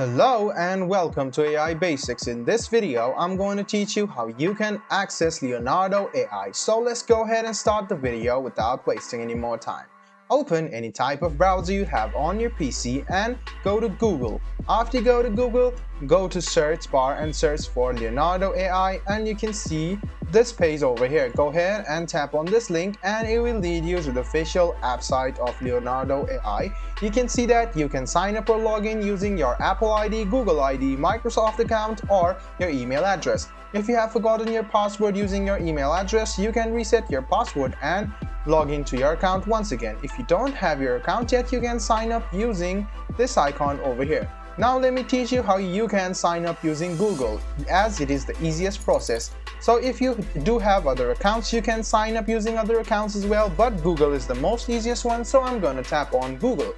Hello and welcome to AI Basics. In this video, I'm going to teach you how you can access Leonardo AI. So let's go ahead and start the video without wasting any more time. Open any type of browser you have on your PC and go to Google. After you go to Google, go to search bar and search for Leonardo AI, and you can see this page over here. Go ahead and tap on this link and it will lead you to the official app site of Leonardo AI. You can see that you can sign up or log in using your Apple ID, Google ID, Microsoft account, or your email address. If you have forgotten your password using your email address, you can reset your password and log into your account once again. If you don't have your account yet, you can sign up using this icon over here. Now let me teach you how you can sign up using Google, as it is the easiest process. So if you do have other accounts, you can sign up using other accounts as well, but Google is the most easiest one, so I'm going to tap on Google.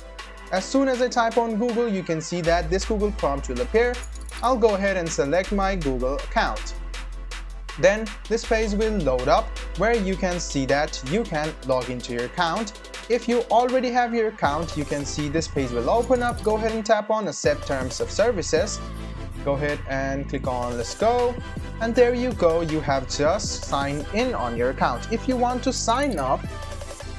As soon as I type on Google, you can see that this Google prompt will appear. I'll go ahead and select my Google account. Then this page will load up where you can see that you can log into your account. If you already have your account, you can see this page will open up. Go ahead and tap on Accept Terms of Services. Go ahead and click on Let's Go. And there you go, you have just signed in on your account. If you want to sign up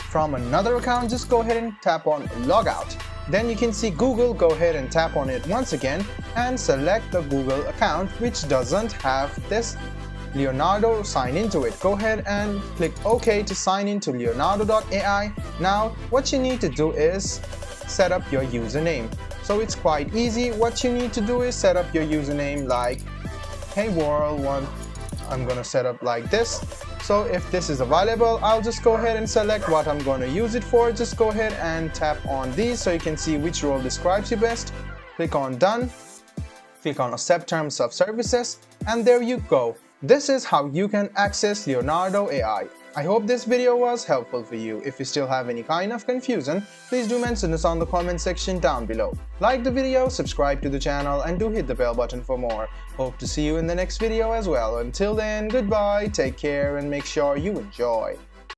from another account, just go ahead and tap on Logout. Then you can see Google. Go ahead and tap on it once again and select the Google account which doesn't have this Leonardo sign into it. Go ahead and click OK to sign into Leonardo.ai. Now what you need to do is set up your username. So it's quite easy. What you need to do is set up your username like Hey World one. I'm gonna set up like this. So if this is available, I'll just go ahead and select what I'm going to use it for. Just go ahead and tap on these so you can see which role describes you best. Click on Done. Click on Accept Terms of Services, and there you go. This is how you can access Leonardo AI. I hope this video was helpful for you. If you still have any kind of confusion, please do mention us on the comment section down below. Like the video, subscribe to the channel, and do hit the bell button for more. Hope to see you in the next video as well. Until then, goodbye, take care, and make sure you enjoy.